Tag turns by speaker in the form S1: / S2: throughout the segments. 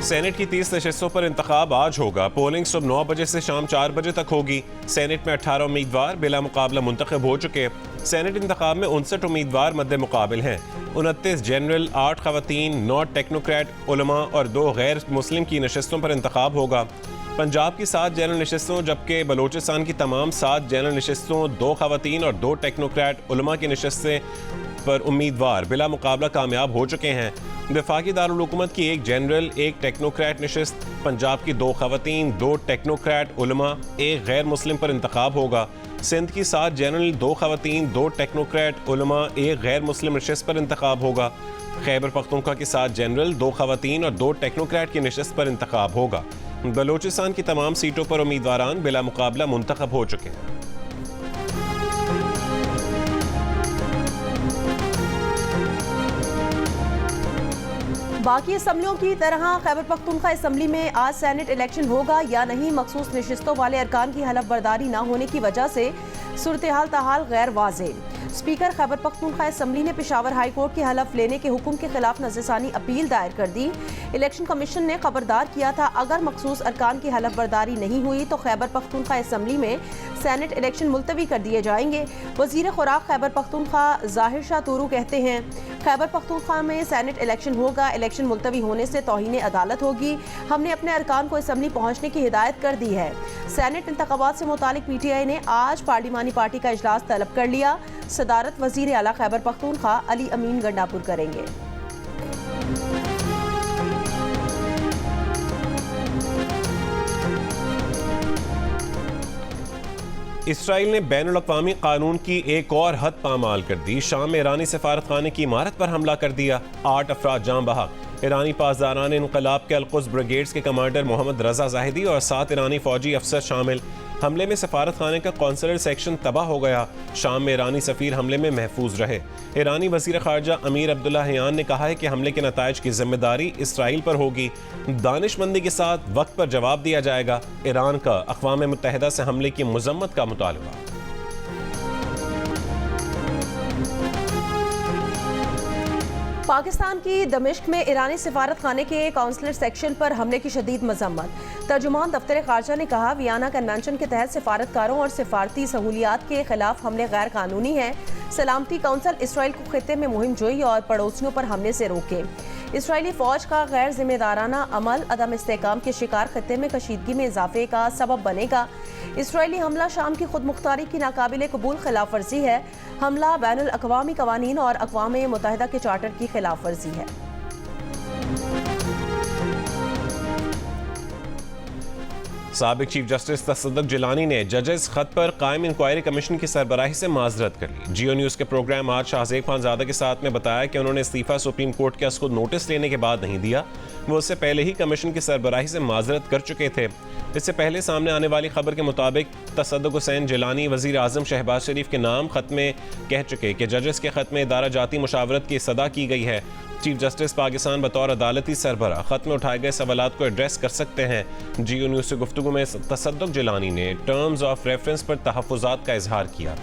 S1: Senate की 30 नशस्तों पर इंतखाब आज होगा। पोलिंग सुबह 9 बजे से शाम 4 बजे तक होगी। सेनेट में 18 उम्मीदवार बिला मुकाबला मुंतखब हो चुके। सेनेट इंतखाब में 59 उम्मीदवार मद्दे मुकाबिल हैं। 29 जनरल, 8 खवातीन, 9 टेक्नोक्रेट, उलमा और 2 गैर मुस्लिम की नशस्तों पर इंतखाब होगा। पंजाब की 7 जनरल नशस्तों जबकि बलोचिस्तान की तमाम 7 जनरल नशस्तों, 2 खवातीन और 2 टेक्नोक्रेट उलमा की नशस्तें पर उम्मीदवार बिला मुकाबला कामयाब हो चुके हैं। वफाकी दारुल हुकूमत की 1 जनरल, 1 टेक्नोक्रेट नशस्त, पंजाब की 2 खवातीन, 2 टेक्नोक्रेट उलमा, 1 गैर मुस्लिम पर इंतखाब होगा। सिंध की 7 जनरल, 2 खवातीन, 2 टेक्नोक्रेट उलमा, 1 गैर मुस्लिम नशस्त पर इंतखाब होगा। खैबर पख्तूनख्वा की 7 जनरल, 2 खवातीन और 2 टेक्नोक्रेट की नशस्त पर इंतखाब होगा। बलोचिस्तान की तमाम सीटों पर उम्मीदवारान बिला मुकाबला मुंतखब हो चुके हैं।
S2: बाकी असम्बलियों की तरह खैबर पख्तूनख्वा असम्बली में आज सेनेट इलेक्शन होगा या नहीं, मखसूस नशिस्तों वाले अरकान की हलफ बर्दारी न होने की वजह से सूरत हाल ताहाल गैर वाज़ेह। स्पीकर खैबर पख्तूनख्वा असम्बली ने पेशावर हाई कोर्ट के हलफ लेने के हुक्म के खिलाफ नज़रसानी अपील दायर कर दी। इलेक्शन कमीशन ने खबरदार किया था अगर मखसूस अरकान की हलफ बर्दारी नहीं हुई तो खैबर पख्तूनख्वा असम्बली में सेनेट इलेक्शन मुलतवी कर दिए जाएंगे। वज़ीर खुराक खैबर पख्तूनख्वा ज़ाहिर शाह तूरू कहते हैं खैबर पख्तूनख्वा में सेनेट इलेक्शन होगा, इलेक्शन मुलतवी होने से तौहीन अदालत होगी। हमने अपने अरकान को असम्बली पहुँचने की हिदायत कर दी है। सेनेट इंतखाबात से मुतालिक PTI ने आज पार्लिमानी पार्टी का इजलास तलब कर लिया। सदारत वज़ीर आला खैबर पख्तूनख्वा अली अमीन गंडापुर करेंगे।
S1: इसराइल ने बैनुल अक़वामी कानून की एक और हद पामाल कर दी। शाम में ईरानी सफारत खाने की इमारत पर हमला कर दिया। 8 अफराद जान बहक। ईरानी पासदारान इनकलाब के अलकुद्स ब्रिगेड्स के कमांडर मोहम्मद रजा जाहिदी और 7 ईरानी फौजी अफसर शामिल। हमले में सफारत खाने का कौंसलर सेक्शन तबाह हो गया। शाम में ईरानी सफ़ीर हमले में महफूज रहे। ईरानी वज़ीर ख़ारजा अमीर अब्दुल्ला हियान ने कहा है कि हमले के नताइज की जिम्मेदारी इसराइल पर होगी। दानिशमंदी के साथ वक्त पर जवाब दिया जाएगा। ईरान का अक़वाम मुत्तहिदा से हमले की मज़म्मत का मुतालबा।
S2: पाकिस्तान की दमिश्क में ईरानी सिफारत खाने के काउंसलर सेक्शन पर हमले की शदीद मजम्मत। तर्जुमान दफ्तर खारजा ने कहा वियना कन्वेंशन के तहत सिफारतकारों और सिफारती सहूलियात के खिलाफ हमले गैर कानूनी है। सलामती काउंसिल इसराइल को खित्ते में मुहिम जोई और पड़ोसियों पर हमले से रोके। इसराइली फौज का गैर जिम्मेदाराना अमल अदम इस्तेहकाम के शिकार खित्ते में कशीदगी में इजाफे का सबब बनेगा। इसराइली हमला शाम की खुद मुख्तारी की नाकाबिले कबूल खिलाफ वर्जी है। हमला बैनुल अक़वामी कवानीन और अक़वाम मुत्तहिदा के चार्टर की खिलाफ वर्जी है।
S1: साबिक चीफ जस्टिस तसद्दुक़ जिलानी ने जजेस खत पर कायम इंक्वायरी कमीशन की सरबराही से माजरत कर ली। जियो न्यूज़ के प्रोग्राम आज शाहज़ेब खानज़ादा के साथ में बताया कि उन्होंने इस्तीफ़ा सुप्रीम कोर्ट के खुद नोटिस लेने के बाद नहीं दिया। वो उससे पहले ही कमीशन की सरबराही से माजरत कर चुके थे। इससे पहले सामने आने वाली खबर के मुताबिक तसद्दुक़ हुसैन जिलानी वज़ीर आज़म शहबाज शरीफ के नाम खत में कह चुके कि जजेस के खत में इदारा जाती मुशावरत की सदा की गई है। चीफ जस्टिस पाकिस्तान बतौर अदालती सरबराह खत में उठाए गए सवालात को एड्रेस कर सकते हैं। जियो न्यूज़ से गुफ्तगू में तसद्दुक़ जिलानी ने टर्म्स ऑफ रेफरेंस पर तहफ़्फ़ुज़ात का इजहार किया।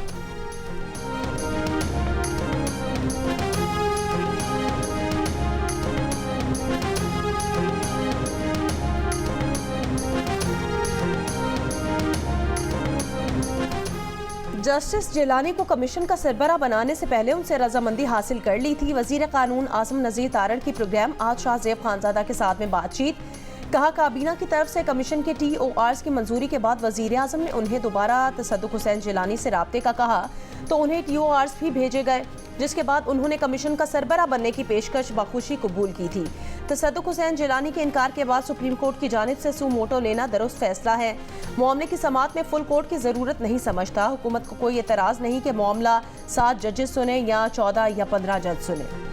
S2: जस्टिस जिलानी को कमीशन का सरबरा बनाने से पहले उनसे रजामंदी हासिल कर ली थी। वजीर कानून आसम नज़ीर तारण की प्रोग्राम आज शाहज़ेब खानज़ादा के साथ में बातचीत। कहा काबीना की तरफ से कमीशन के TORs की मंजूरी के बाद वजीर आज़म ने उन्हें दोबारा तसद्दुक़ हुसैन जिलानी से राब्ते का कहा तो उन्हें TORs भी भेजे गए, जिसके बाद उन्होंने कमीशन का सरबरा बनने की पेशकश बखुशी कबूल की थी। तसद्दुक़ हुसैन जिलानी के इनकार के बाद सुप्रीम कोर्ट की जानिब से सू मोटो लेना दुरुस्त फैसला है। मामले की समाअत में फुल कोर्ट की ज़रूरत नहीं समझता। हुकूमत को कोई एतराज़ नहीं कि मामला 7 जजेस सुने या 14 या 15 जज सुने।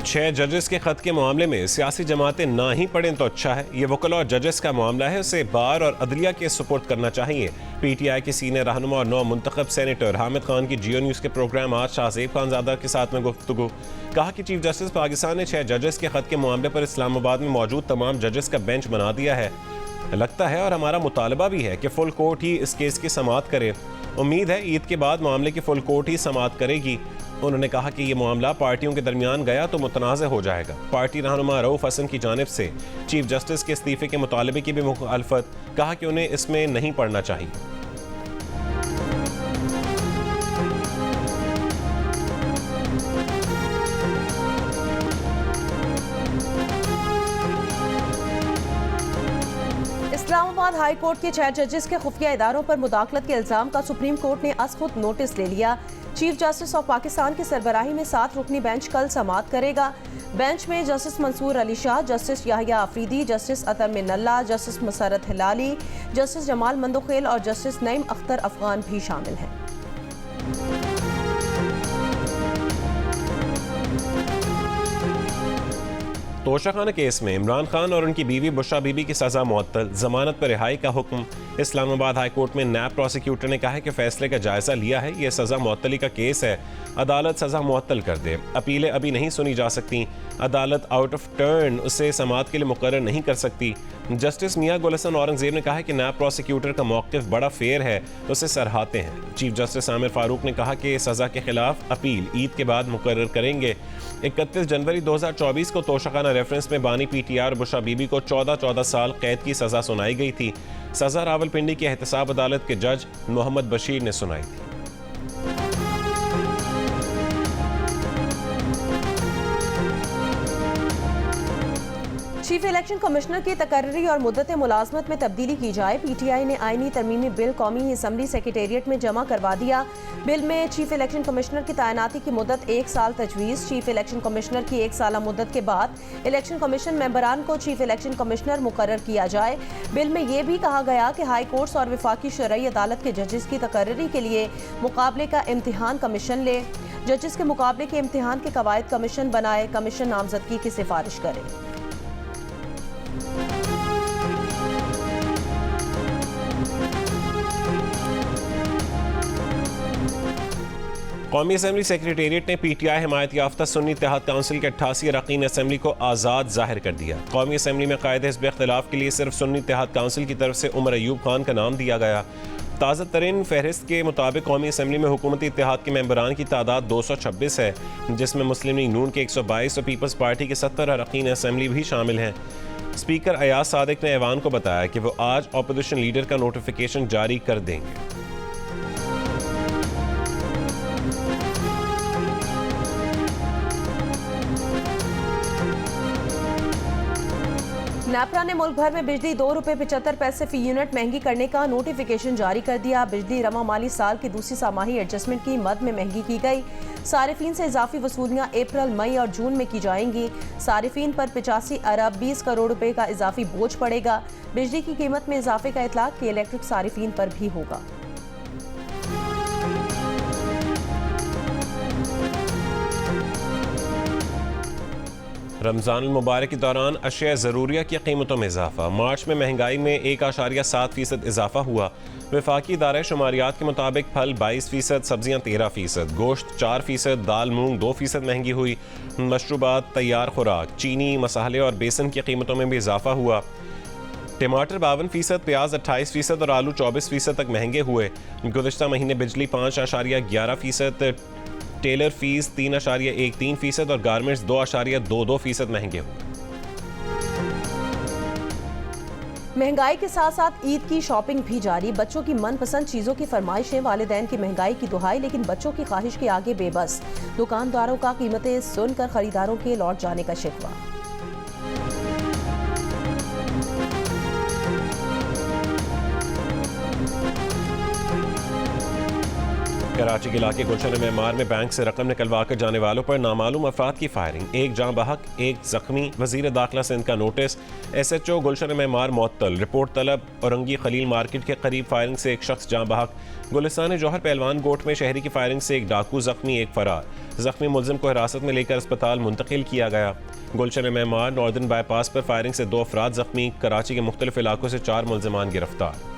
S1: छह जजेस के खत के मामले में सियासी जमातें ना ही पढ़ें तो अच्छा है। ये वकला और जजेस का मामला है, उसे बार और अदलिया के सुपुर्द करना चाहिए। PTI के सीनियर रहनुमा और 9 मुंतखब सेनेटर हामिद खान की जियो न्यूज़ के प्रोग्राम आज शाहज़ेब खानज़ादा के साथ में गुफ्तगू। कहा कि चीफ जस्टिस पाकिस्तान ने 6 जजेस के खत के मामले पर इस्लामाबाद में मौजूद तमाम जजेस का बेंच बना दिया है। लगता है और हमारा मुतालबा भी है कि फुल कोर्ट ही इस केस की समाअत करे। उम्मीद है ईद के बाद मामले की फुल कोर्ट ही समाअत करेगी। उन्होंने कहा कि ये मामला पार्टियों के दरमियान गया तो मुतनाज़ हो जाएगा। पार्टी रहनुमा रऊफ हसन की जानिब से चीफ जस्टिस के इस्तीफे के मुतालबे की भी मुखालफत, कहा कि उन्हें इसमें नहीं पढ़ना चाहिए।
S2: इस्लामाबाद हाई कोर्ट के 6 जजेस के खुफिया इदारों पर मुदाखलत के इल्जाम का सुप्रीम कोर्ट ने खुद नोटिस ले लिया। चीफ जस्टिस ऑफ पाकिस्तान की सरबराही में 7 रुकनी बेंच कल समाअत करेगा। बेंच में justice Mansoor Ali Shah, justice Yahya Afridi, justice Athar Minallah, justice Musarrat Hilali, justice Jamal Mandokhail और जस्टिस नईम अख्तर अफगान भी शामिल हैं।
S1: तोशाखाना केस में इमरान खान और उनकी बीवी बुशरा बीबी की सजा मुअत्तल, जमानत पर रिहाई का हुक्म। इस्लामाबाद हाई कोर्ट में नैब प्रोसिक्यूटर ने कहा है कि फैसले का जायजा लिया है, यह सजा मुअत्तली का केस है, अदालत सजा मुअत्तल कर दे। अपीलें अभी नहीं सुनी जा सकती, अदालत आउट ऑफ टर्न उसे समाअत के लिए मुकर्रर नहीं कर सकती। जस्टिस मियां गुलशन औरंगजेब ने कहा है कि नैब प्रोसिक्यूटर का मौक़िफ़ बड़ा फेयर है, उसे सराहते हैं। चीफ जस्टिस आमिर फारूक ने कहा कि सज़ा के खिलाफ अपील ईद के बाद मुकर्रर करेंगे। 31 जनवरी 2024 को तोशाखाना रेफरेंस में बानी PTI और बुशरा बीबी को 14 साल कैद की सज़ा सुनाई गई थी। सज़ा रावलपिंडी की एहतसाब अदालत के जज मोहम्मद बशीर ने सुनाई थी।
S2: चीफ इलेक्शन कमिश्नर की तकर्री और मुद्दत मुलाजमत में तब्दीली की जाए। PTI ने आईनी तरमीमी बिल कौमी असम्बली सेक्रेटेरिएट में जमा करवा दिया। बिल में चीफ इलेक्शन कमिश्नर की तैनाती की मुद्दत 1 साल तजवीज़। चीफ इलेक्शन कमिश्नर की 1 साल मुद्दत के बाद इलेक्शन कमीशन मेंबरान को चीफ इलेक्शन कमिश्नर मुकर्रर किया जाए। बिल में यह भी कहा गया कि हाई कोर्ट्स और वफाकी शरई अदालत के जजेस की तकर्री के लिए मुकाबले का इम्तिहान कमीशन ले। जजेस के मुकाबले के इम्तिहान के कवायद कमीशन बनाए। कमीशन नामजदगी की सिफारिश करे।
S1: कौमी असम्बली सेक्रेटेरिएट ने PTI हिमायत याफ्ता सुन्नी इत्तेहाद काउंसिल के 88 अरकान असम्बली को आज़ाद जाहिर कर दिया। कौमी असम्बली में कायदे हिज़्ब इख्तिलाफ के लिए सिर्फ सुन्नी इत्तेहाद काउंसिल की तरफ से उमर अयूब खान का नाम दिया गया। ताज़ा तरीन फहरिस्त के मुताबिक कौमी असम्बली में हुकूमती इत्तेहाद के मेंबरान की तादाद 226 है, जिसमें मुस्लिम लीग नून के 122 और पीपल्स पार्टी के 70 अरकान असम्बली भी शामिल हैं। स्पीकर अयाज सादिक ने ऐवान को बताया कि वो आज अपोजिशन लीडर का नोटिफिकेशन जारी कर देंगे।
S2: नेपरा ने मुल्क भर में बिजली ₹2.75 फी यूनिट महंगी करने का नोटिफिकेशन जारी कर दिया। बिजली रवा माली साल की दूसरी सामाही एडजस्टमेंट की मद में महंगी की गई। सारिफीन से इजाफी वसूलियाँ अप्रैल, मई और जून में की जाएंगी। सारिफीन पर 85 अरब 20 करोड़ रुपए का इजाफी बोझ पड़ेगा। बिजली की कीमत में इजाफे का इतलाक के इलेक्ट्रिक सारिफीन पर भी होगा।
S1: रमज़ान मुबारक के दौरान अशिया ज़रूरिया की कीमतों में इजाफा। मार्च में महंगाई में 1.7% इजाफा हुआ। वफाकी इदारा शुमारियात के मुताबिक फल 22%, सब्जियाँ 13%, गोश्त 4%, दाल मूंग 2% महंगी हुई। मशरूबात, तैयार खुराक, चीनी, मसाले और बेसन की कीमतों में भी इजाफा हुआ। टमाटर 52%, प्याज 28% और आलू 24% तक महंगे हुए। गुज़िश्ता महीने बिजली 5.11%, टेलर फीस 3.13% और गारमेंट्स 2.22% महंगे हुए।
S2: महंगाई के साथ साथ ईद की शॉपिंग भी जारी। बच्चों की मनपसंद चीजों की फरमाइशें, वालिदैन की महंगाई की दुहाई, लेकिन बच्चों की ख्वाहिश के आगे बेबस। दुकानदारों का कीमतें सुनकर खरीदारों के लौट जाने का शिकवा।
S1: कराची के इलाके गुलशन मेमार में बैंक से रकम निकलवा कर जाने वालों पर नामालूम अफराद की फायरिंग, एक जाँ बहक, एक जख्मी। वजीर दाखिला सिंध का नोटिस। SHO गुलशन मेमार मुअत्तल, रिपोर्ट तलब। औरंगी खलील मार्केट के करीब फायरिंग से एक शख्स जाँ बहक। गुलिस्तान जौहर पहलवान गोट में शहरी की फायरिंग से एक डाकू जख्मी, एक फरार। जख्मी मुलजिम को हिरासत में लेकर अस्पताल मुंतकिल किया गया। गुलशन मेमार नॉर्दर्न बाईपास पर फायरिंग से 2 अफराद जख्मी। कराची के मुख्तलिफ इलाकों से 4 मुलजिमान गिरफ्तार।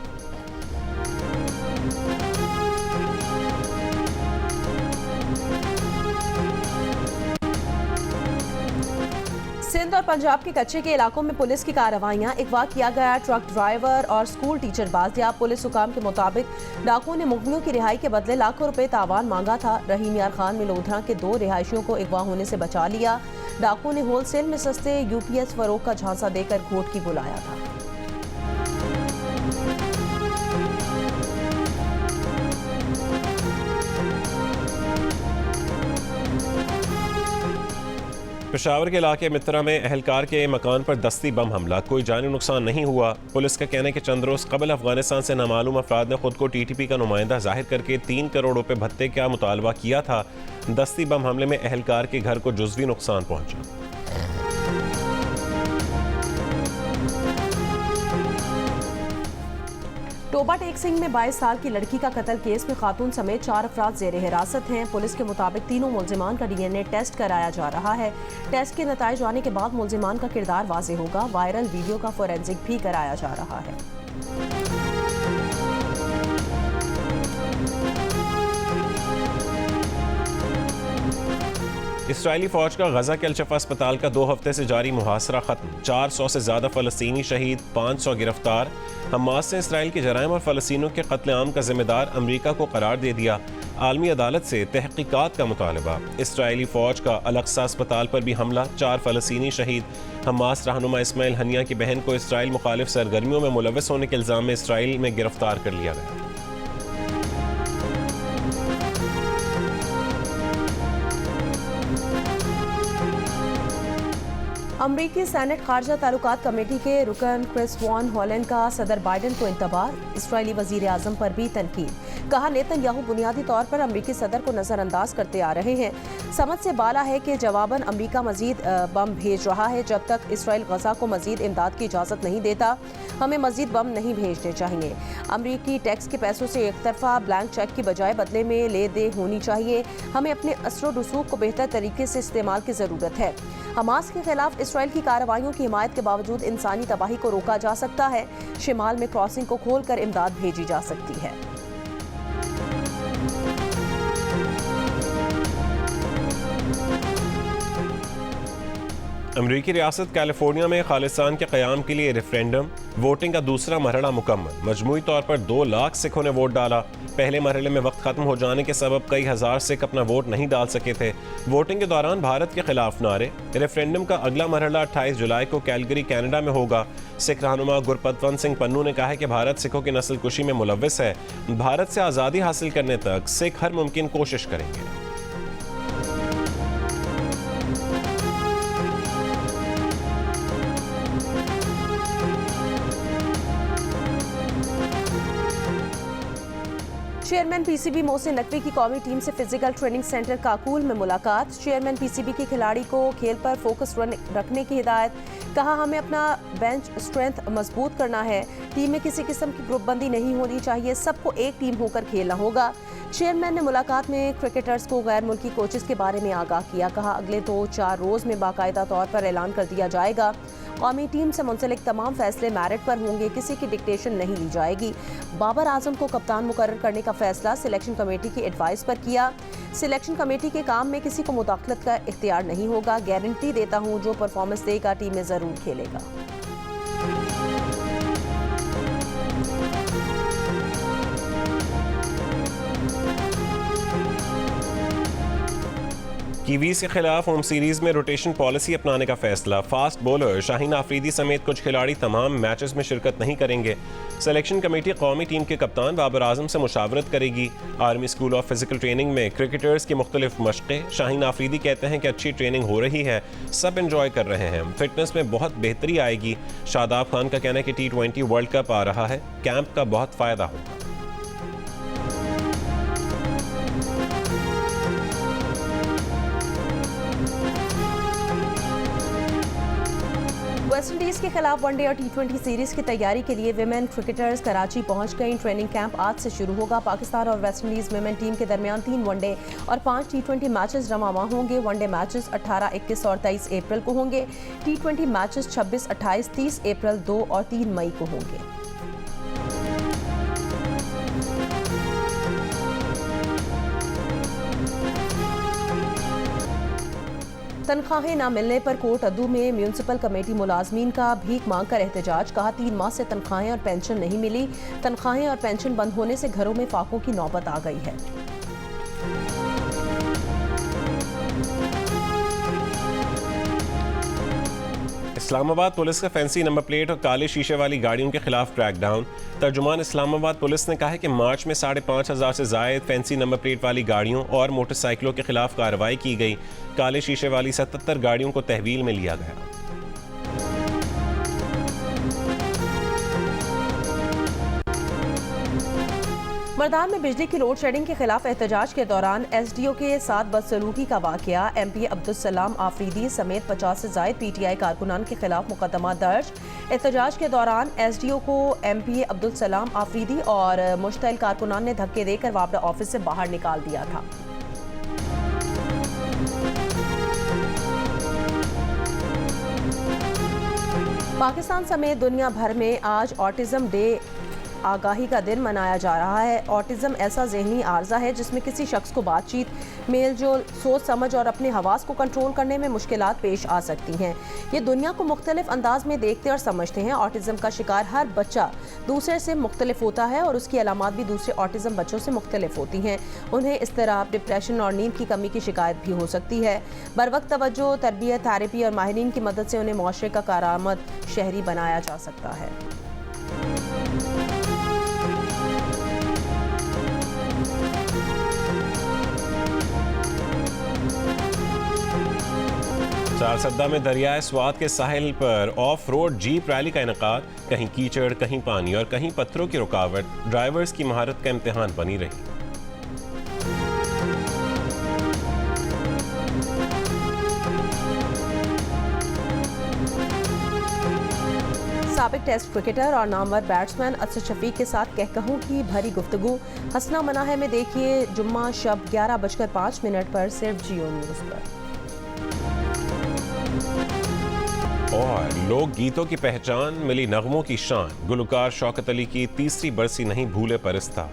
S2: सिंध और पंजाब के कच्चे के इलाकों में पुलिस की कार्रवाइयां। अगवा किया गया ट्रक ड्राइवर और स्कूल टीचर बाजियाब। पुलिस हुकाम के मुताबिक डाकुओं ने मुगलों की रिहाई के बदले लाखों रुपए तावान मांगा था। रहीम यार खान मिलोधरा के 2 रिहायशियों को अगवा होने से बचा लिया। डाकुओं ने होलसेल में सस्ते यूपीएस फरोख का झांसा देकर घोटकी बुलाया था।
S1: पेशावर के इलाके मित्रा में अहलकार के मकान पर दस्ती बम हमला। कोई जानी नुकसान नहीं हुआ। पुलिस का कहना है कि चंद रोज कबल अफगानिस्तान से नामालूम अफराद ने खुद को टीटीपी का नुमाइंदा जाहिर करके 3 करोड़ रुपए भत्ते का मुतालबा किया था। दस्ती बम हमले में अहलकार के घर को जुज़वी नुकसान पहुंचा।
S2: टोबा टेक सिंह में 22 साल की लड़की का कत्ल केस में खातून समेत 4 अफराद जेर हिरासत हैं। पुलिस के मुताबिक तीनों मुल्जिमान का डीएनए टेस्ट कराया जा रहा है। टेस्ट के नतीजे आने के बाद मुल्जिमान का किरदार वाज़े होगा। वायरल वीडियो का फोरेंसिक भी कराया जा रहा है।
S1: इसराइली फौज का गजा के अलशफा अस्पताल का 2 हफ्ते से जारी मुहासरा खत्म। 400 से ज्यादा फलस्तीनी शहीद, 500 गिरफ्तार। हमास ने इसराइल के जराइम और फलस्तीनियों के कत्लेआम का जिम्मेदार अमरीका को करार दे दिया। आलमी अदालत से तहकीकात का मुतालबा। इसराइली फौज का अलक्सा अस्पताल पर भी हमला, 4 फलस्तीनी शहीद। हमास रहनुमा इस्माइल हनिया की बहन को इसराइल मुखालिफ सरगर्मियों में मुलव्वस होने के इल्जाम में इसराइल में गिरफ्तार कर लिया गया।
S2: अमरीकी सैनेट खारजा ताल्लुकात कमेटी के रुकन क्रिस वॉन हॉलैंड का सदर बाइडन को इंतबाह। इसराइली वजीर आजम पर भी तनकीद। कहा नेतन्याहू बुनियादी तौर पर अमरीकी सदर को नजरअंदाज करते आ रहे हैं। समझ से बाला है कि जवाबन अमरीका मजीद बम भेज रहा है। जब तक इसराइल गजा को मजीद इमदाद की इजाज़त नहीं देता, हमें मजीद बम नहीं भेजने चाहिए। अमरीकी टैक्स के पैसों से एक तरफा ब्लैंक चेक की बजाय बदले में ले दे होनी चाहिए। हमें अपने असर रसूख को बेहतर तरीके से इस्तेमाल की ज़रूरत है। हमास के खिलाफ इसराइल की कार्रवाइयों की हिमायत के बावजूद इंसानी तबाही को रोका जा सकता है। शिमाल में क्रॉसिंग को खोलकर इमदाद भेजी जा सकती है।
S1: अमरीकी रियासत कैलिफोर्निया में खालिस्तान के क़याम के लिए रेफरेंडम। वोटिंग का दूसरा मरहला मुकम्मल। मजमूई तौर पर 2 लाख सिखों ने वोट डाला। पहले मरहले में वक्त खत्म हो जाने के सबब कई हज़ार सिख अपना वोट नहीं डाल सके थे। वोटिंग के दौरान भारत के खिलाफ नारे। रेफरेंडम का अगला मरहला 28 जुलाई को कैलगरी कैनेडा में होगा। सिख रहनुमा गुरपतवंत सिंह पन्नू ने कहा है कि भारत सिखों की नस्ल कुशी में मुलव्वस है। भारत से आज़ादी हासिल करने तक सिख हर मुमकिन कोशिश करेंगे।
S2: चेयरमैन पीसीबी मोहसिन नकवी की कौमी टीम से फिजिकल ट्रेनिंग सेंटर काकूल में मुलाकात। चेयरमैन पीसीबी के खिलाड़ी को खेल पर फोकस रखने की हिदायत। कहा हमें अपना बेंच स्ट्रेंथ मजबूत करना है। टीम में किसी किस्म की ग्रुपबंदी नहीं होनी चाहिए। सबको एक टीम होकर खेलना होगा। चेयरमैन ने मुलाकात में क्रिकेटर्स को गैर मुल्की कोचेस के बारे में आगाह किया। कहा अगले 2-4 रोज में बाकायदा तौर पर ऐलान कर दिया जाएगा। कौमी टीम से मुंसलिक तमाम फैसले मेरिट पर होंगे। किसी की डिक्टेशन नहीं ली जाएगी। बाबर आजम को कप्तान मुकर्रर करने का फैसला सिलेक्शन कमेटी की एडवाइस पर किया। सिलेक्शन कमेटी के काम में किसी को मुदाखलत का इख्तियार नहीं होगा। गारंटी देता हूं जो परफॉर्मेंस देगा टीम में जरूर खेलेगा।
S1: कीवीज के खिलाफ होम सीरीज में रोटेशन पॉलिसी अपनाने का फैसला। फास्ट बॉलर शाहीन आफरीदी समेत कुछ खिलाड़ी तमाम मैचेस में शिरकत नहीं करेंगे। सिलेक्शन कमेटी कौमी टीम के कप्तान बाबर आजम से मुशावरत करेगी। Army school of physical training में क्रिकेटर्स की मुख्तलिफ मशक़ें। शाहीन आफरीदी कहते हैं कि अच्छी ट्रेनिंग हो रही है, सब इंजॉय कर रहे हैं, फिटनेस में बहुत बेहतरी आएगी। शादाब खान का कहना है कि T20 वर्ल्ड कप आ रहा है, कैंप का बहुत फ़ायदा होगा।
S2: वेस्टइंडीज के खिलाफ वनडे और T20 सीरीज की तैयारी के लिए विमेन क्रिकेटर्स कराची पहुंच गई। ट्रेनिंग कैंप आज से शुरू होगा। पाकिस्तान और वेस्टइंडीज विमेन टीम के दरमियान 3 वनडे और 5 T20 मैचेस रवाना होंगे। वनडे मैचेस 18, 21 और 23 अप्रैल को होंगे। T20 मैचेस 26, 28, 30 अप्रैल, 2 और 3 मई को होंगे। तनख्वाहें न मिलने पर कोट अद्दू में म्यूनसिपल कमेटी मुलाजमीन का भीख मांग कर एहतजाज। कहा 3 माह से तनख्वाहें और पेंशन नहीं मिली। तनख्वाहें और पेंशन बंद होने से घरों में फाकों की नौबत आ गई है।
S1: इस्लामाबाद पुलिस का फैंसी नंबर प्लेट और काले शीशे वाली गाड़ियों के खिलाफ क्रैकडाउन। तर्जुमान इस्लामाबाद पुलिस ने कहा है कि मार्च में 5,500 से जायद फैंसी नंबर प्लेट वाली गाड़ियों और मोटरसाइकिलों के खिलाफ कार्रवाई की गई। काले शीशे वाली 77 गाड़ियों को तहवील में लिया गया।
S2: मर्दान में बिजली की लोड शेडिंग के खिलाफ एहतजाज के दौरान SDO के साथ बदसलूकी का वाकया। MP अब्दुल सलाम आफरीदी समेत 50 से जायद PTI कारकुनान के खिलाफ मुकदमा दर्ज। एहतजाज के दौरान SDO को MP अब्दुल सलाम आफरीदी और मुश्तइल कारकुनान ने धक्के देकर वापडा ऑफिस से बाहर निकाल दिया था। पाकिस्तान समेत दुनिया भर में आज ऑटिज्म डे आगाही का दिन मनाया जा रहा है। ऑटिज्म ऐसा जहनी आर्जा है जिसमें किसी शख्स को बातचीत, मेल जोल, सोच समझ और अपने हवास को कंट्रोल करने में मुश्किलात पेश आ सकती हैं। ये दुनिया को मुख्तलिफ अंदाज में देखते और समझते हैं। ऑटिज्म का शिकार हर बच्चा दूसरे से मुख्तलिफ होता है और उसकी अलामात भी दूसरे ऑटिज्म बच्चों से मुख्तलिफ होती हैं। उन्हें इज़्तिराब, डिप्रेशन और नींद की कमी की शिकायत भी हो सकती है। बरवक्त तवज्जो, तरबियत, थेरेपी और माहिरीन की मदद से उन्हें मुआशरे का कारआमद शहरी बनाया जा सकता है।
S1: 4 सद्दा में दरियाए स्वात के साहिल पर ऑफ रोड जीप रैली का इनेकाद। कहीं कीचड़, कहीं पानी और कहीं पत्थरों की रुकावट ड्राइवर्स की महारत का इम्तिहान बनी रही।
S2: साबिक टेस्ट क्रिकेटर और नामवर बैट्समैन असद शफीक के साथ कहकहों की भरी गुफ्तगू। हंसना मना है में देखिए जुम्मा शब 11:05 पर सिर्फ जियो न्यूज़ पर।
S1: और लोक गीतों की पहचान, मिली नगमों की शान। गुलकार शौकत अली की तीसरी बरसी नहीं भूले परस्तार।